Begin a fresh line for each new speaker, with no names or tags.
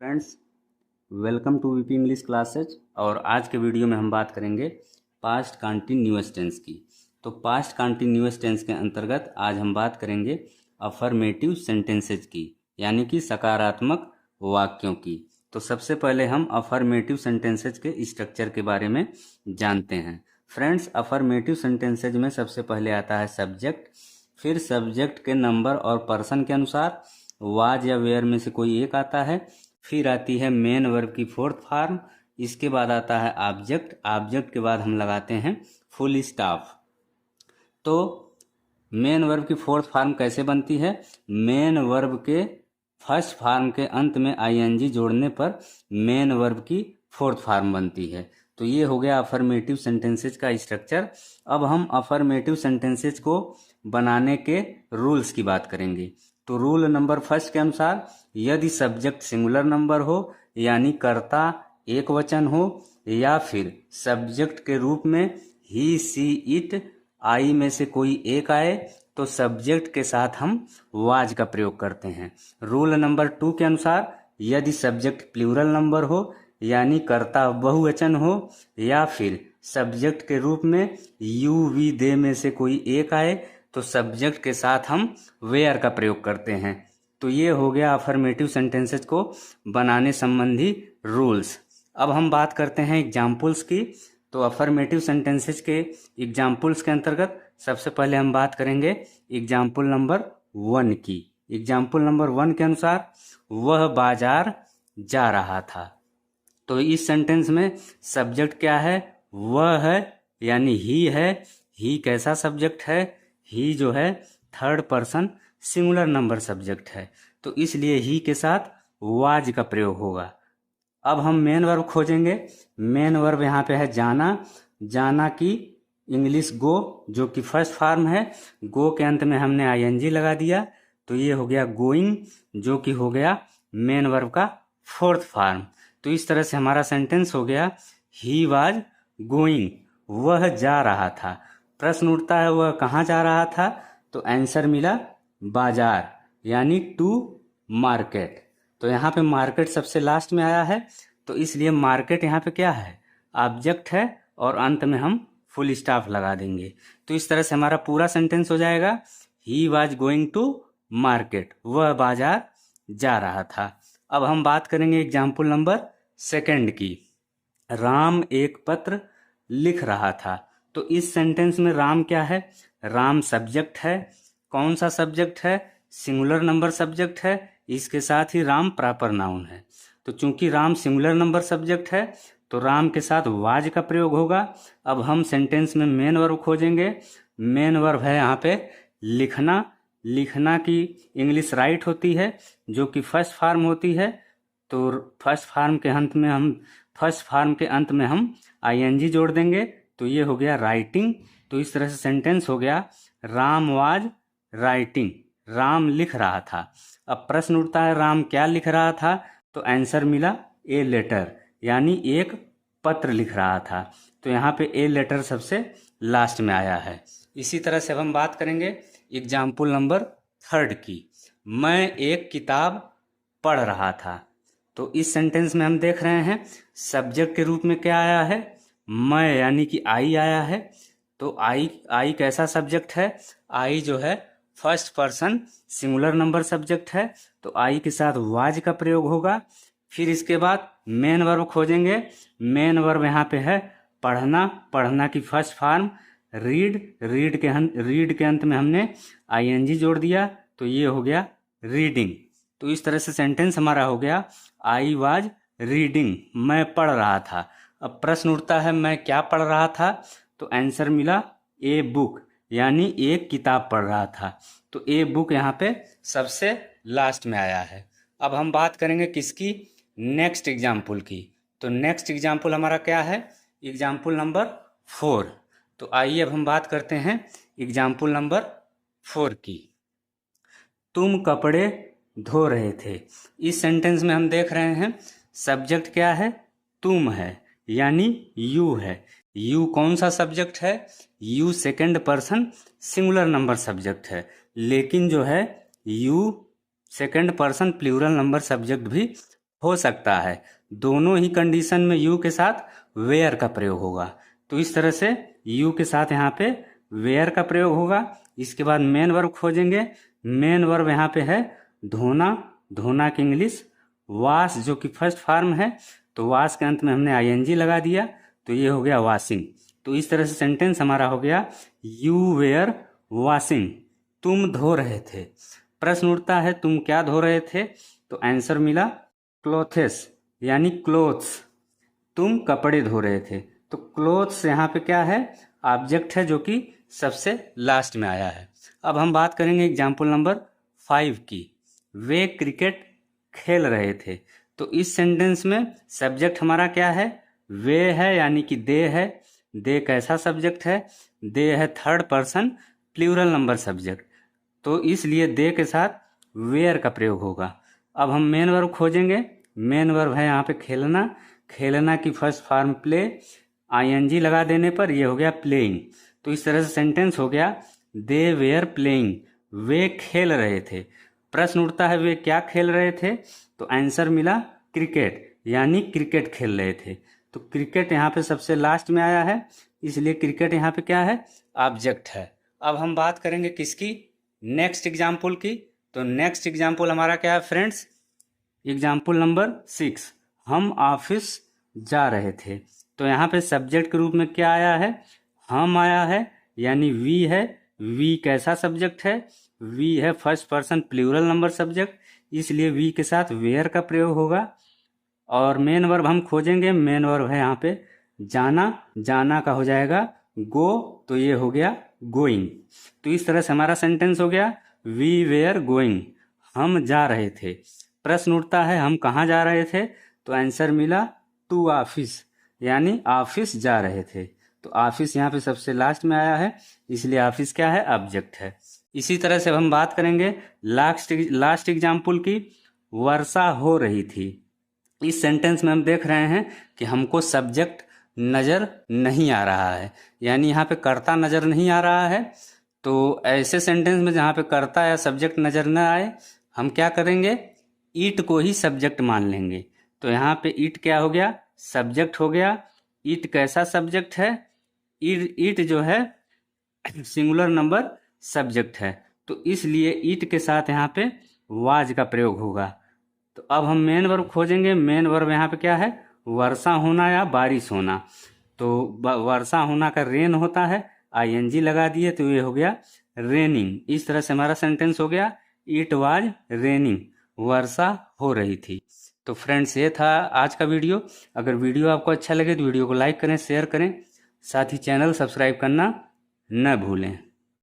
Friends, welcome to V P English classes. और आज के वीडियो में हम बात करेंगे पास्ट कंटिन्यूअस टेंस की। तो पास्ट कंटिन्यूअस टेंस के अंतर्गत आज हम बात करेंगे अफर्मेटिव सेंटेंसेज की, यानी कि सकारात्मक वाक्यों की। तो सबसे पहले हम अफर्मेटिव सेंटेंसेज के स्ट्रक्चर के बारे में जानते हैं। फ्रेंड्स, अफर्मेटिव सेंटेंसेज में सबसे पहले आता है सब्जेक्ट, फिर सब्जेक्ट के नंबर और पर्सन के अनुसार वाज या वेयर में से कोई एक आता है, फिर आती है मेन वर्ब की फोर्थ फॉर्म, इसके बाद आता है ऑब्जेक्ट, ऑब्जेक्ट के बाद हम लगाते हैं फुल स्टॉप। तो मेन वर्ब की फोर्थ फॉर्म कैसे बनती है? मेन वर्ब के फर्स्ट फॉर्म के अंत में आईएनजी जोड़ने पर मेन वर्ब की फोर्थ फॉर्म बनती है। तो ये हो गया अफर्मेटिव सेंटेंसेज का स्ट्रक्चर। अब हम अफर्मेटिव सेंटेंसेज को बनाने के रूल्स की बात करेंगे। तो रूल नंबर फर्स्ट के अनुसार यदि सब्जेक्ट सिंगुलर नंबर हो, यानी कर्ता एक वचन हो, या फिर सब्जेक्ट के रूप में ही, सी, इट, आई में से कोई एक आए, तो सब्जेक्ट के साथ हम वाज का प्रयोग करते हैं। रूल नंबर 2 के अनुसार यदि सब्जेक्ट प्लूरल नंबर हो, यानी कर्ता बहुवचन हो, या फिर सब्जेक्ट के रूप में यू, वी, दे में से कोई एक आए, तो सब्जेक्ट के साथ हम वेयर का प्रयोग करते हैं। तो ये हो गया अफर्मेटिव सेंटेंसेस को बनाने संबंधी रूल्स। अब हम बात करते हैं एग्जाम्पल्स की। तो अफर्मेटिव सेंटेंसेस के एग्जाम्पल्स के अंतर्गत सबसे पहले हम बात करेंगे एग्जाम्पल नंबर 1 की। एग्जाम्पल नंबर 1 के अनुसार वह बाजार जा रहा था। तो इस सेंटेंस में सब्जेक्ट क्या है? वह है, यानी ही है। ही कैसा सब्जेक्ट है? ही जो है third person singular number subject है, तो इसलिए ही के साथ वाज का प्रयोग होगा। अब हम मेन वर्ब खोजेंगे। मेन वर्ब यहाँ पे है जाना। जाना की इंग्लिश गो, जो कि फर्स्ट फॉर्म है। गो के अंत में हमने आईएनजी लगा दिया, तो ये हो गया गोइंग, जो कि हो गया मेन वर्ब का फोर्थ फॉर्म। तो इस तरह से हमारा सेंटेंस हो गया ही वाज गोइंग, वह जा रहा था। प्रश्न उठता है वह कहाँ जा रहा था? तो आंसर मिला बाजार, यानी टू मार्केट। तो यहाँ पे मार्केट सबसे लास्ट में आया है, तो इसलिए मार्केट यहाँ पे क्या है? ऑब्जेक्ट है, और अंत में हम फुल स्टॉप लगा देंगे। तो इस तरह से हमारा पूरा सेंटेंस हो जाएगा he was going to market, वह बाजार जा रहा था। अब हम बात करेंगे एग्जाम्पल नंबर 2 की। राम एक पत्र लिख रहा था। तो इस सेंटेंस में राम क्या है? राम सब्जेक्ट है। कौन सा सब्जेक्ट है? सिंगुलर नंबर सब्जेक्ट है। इसके साथ ही राम प्रॉपर नाउन है। तो चूंकि राम सिंगुलर नंबर सब्जेक्ट है, तो राम के साथ वाज का प्रयोग होगा। अब हम सेंटेंस में मेन वर्ब खोजेंगे। मेन वर्ब है यहाँ पे लिखना। लिखना की इंग्लिश राइट होती है, जो कि फर्स्ट फॉर्म होती है। तो फर्स्ट फॉर्म के अंत में हम आईएनजी जोड़ देंगे, तो ये हो गया राइटिंग। तो इस तरह से सेंटेंस हो गया राम वाज राइटिंग, राम लिख रहा था। अब प्रश्न उठता है राम क्या लिख रहा था? तो आंसर मिला ए लेटर, यानी एक पत्र लिख रहा था। तो यहाँ पे ए लेटर सबसे लास्ट में आया है। इसी तरह से अब हम बात करेंगे एग्जाम्पल नंबर 3 की। मैं एक किताब पढ़ रहा था। तो इस सेंटेंस में हम देख रहे हैं सब्जेक्ट के रूप में क्या आया है? मैं, यानी कि आई आया है। तो आई कैसा सब्जेक्ट है? आई जो है first person singular number subject है, तो आई के साथ वाज का प्रयोग होगा। फिर इसके बाद मेन वर्ब खोजेंगे। मेन वर्ब यहाँ पे है पढ़ना। पढ़ना की फर्स्ट फॉर्म रीड। रीड के अंत में हमने आईएनजी जोड़ दिया, तो ये हो गया रीडिंग। तो इस तरह से सेंटेंस हमारा हो गया आई वाज रीडिंग, मैं पढ़ रहा था। अब प्रश्न उठता है मैं क्या पढ़ रहा था? तो आंसर मिला ए बुक, यानी एक किताब पढ़ रहा था। तो ए बुक यहाँ पे सबसे लास्ट में आया है। अब हम बात करेंगे किसकी? नेक्स्ट एग्जाम्पल की। तो नेक्स्ट एग्जाम्पल हमारा क्या है? Example number 4। तो आइए अब हम बात करते हैं एग्जाम्पल नंबर 4 की। तुम कपड़े धो रहे थे। इस सेंटेंस में हम देख रहे हैं सब्जेक्ट क्या है? तुम है, यानी यू है। यू कौन सा सब्जेक्ट है? You second person singular number subject है, लेकिन जो है you second person plural number subject भी हो सकता है। दोनों ही कंडीशन में यू के साथ वेयर का प्रयोग होगा। तो इस तरह से यू के साथ यहाँ पे वेयर का प्रयोग होगा। इसके बाद मेन वर्ब खोजेंगे। मेन वर्ब यहाँ पे है धोना। धोना की इंग्लिश वॉश, जो कि फर्स्ट फॉर्म है, तो वॉश के अंत में हमने आईएनजी लगा दिया, तो ये हो गया वॉशिंग। तो इस तरह से सेंटेंस हमारा हो गया यू वेयर वॉशिंग, तुम धो रहे थे। प्रश्न उठता है तुम क्या धो रहे थे, तो आंसर मिला क्लोथेस यानी क्लोथ्स, तुम कपड़े धो रहे थे। तो क्लोथ्स यहाँ पे क्या है, ऑब्जेक्ट है जो कि सबसे लास्ट में आया है। अब हम बात करेंगे एग्जाम्पल नंबर 5 की। वे क्रिकेट खेल रहे थे। तो इस सेंटेंस में सब्जेक्ट हमारा क्या है, वे है यानी कि दे है। दे कैसा सब्जेक्ट है, दे है third person plural number subject, तो इसलिए दे के साथ वेयर का प्रयोग होगा। अब हम मेन वर्ब खोजेंगे। मेन वर्ब है यहाँ पे खेलना। खेलना की फर्स्ट फॉर्म प्ले, आईएनजी लगा देने पर यह हो गया प्लेइंग। तो इस तरह से सेंटेंस हो गया दे वेयर प्लेइंग, वे खेल रहे थे। प्रश्न उठता है वे क्या खेल रहे थे, तो आंसर मिला क्रिकेट यानी क्रिकेट खेल रहे थे। तो क्रिकेट यहाँ पे सबसे लास्ट में आया है, इसलिए क्रिकेट यहाँ पे क्या है, ऑब्जेक्ट है। अब हम बात करेंगे किसकी, नेक्स्ट एग्जाम्पल की। तो नेक्स्ट एग्जाम्पल हमारा क्या है फ्रेंड्स, एग्जाम्पल नंबर 6। हम ऑफिस जा रहे थे। तो यहाँ पे सब्जेक्ट के रूप में क्या आया है, हम आया है यानी वी है। वी कैसा सब्जेक्ट है, वी है first person plural number subject, इसलिए वी के साथ वेयर का प्रयोग होगा। और मेन वर्ब हम खोजेंगे। मेन वर्ब है यहाँ पे जाना। जाना का हो जाएगा गो, तो ये हो गया गोइंग। तो इस तरह से हमारा सेंटेंस हो गया वी वेयर गोइंग, हम जा रहे थे। प्रश्न उठता है हम कहाँ जा रहे थे, तो आंसर मिला टू ऑफिस यानी ऑफिस जा रहे थे। तो ऑफिस यहाँ पे सबसे लास्ट में आया है, इसलिए ऑफिस क्या है, ऑब्जेक्ट है। इसी तरह से हम बात करेंगे लास्ट एग्जाम्पल की। वर्षा हो रही थी। इस सेंटेंस में हम देख रहे हैं कि हमको सब्जेक्ट नज़र नहीं आ रहा है, यानी यहाँ पे कर्ता नज़र नहीं आ रहा है। तो ऐसे सेंटेंस में जहाँ पे कर्ता या सब्जेक्ट नज़र न आए, हम क्या करेंगे, ईट को ही सब्जेक्ट मान लेंगे। तो यहाँ पे ईट क्या हो गया, सब्जेक्ट हो गया। ईट कैसा सब्जेक्ट है, ईट जो है सिंगुलर नंबर सब्जेक्ट है, तो इसलिए ईट के साथ यहाँ पे वाज का प्रयोग होगा। तो अब हम मेन वर्ब खोजेंगे। मेन वर्ब यहाँ पे क्या है, वर्षा होना या बारिश होना। तो वर्षा होना का रेन होता है, आईएनजी लगा दिए तो ये हो गया रेनिंग। इस तरह से हमारा सेंटेंस हो गया इट वाज रेनिंग, वर्षा हो रही थी। तो फ्रेंड्स ये था आज का वीडियो। अगर वीडियो आपको अच्छा लगे तो वीडियो को लाइक करें, शेयर करें, साथ ही चैनल सब्सक्राइब करना न भूलें।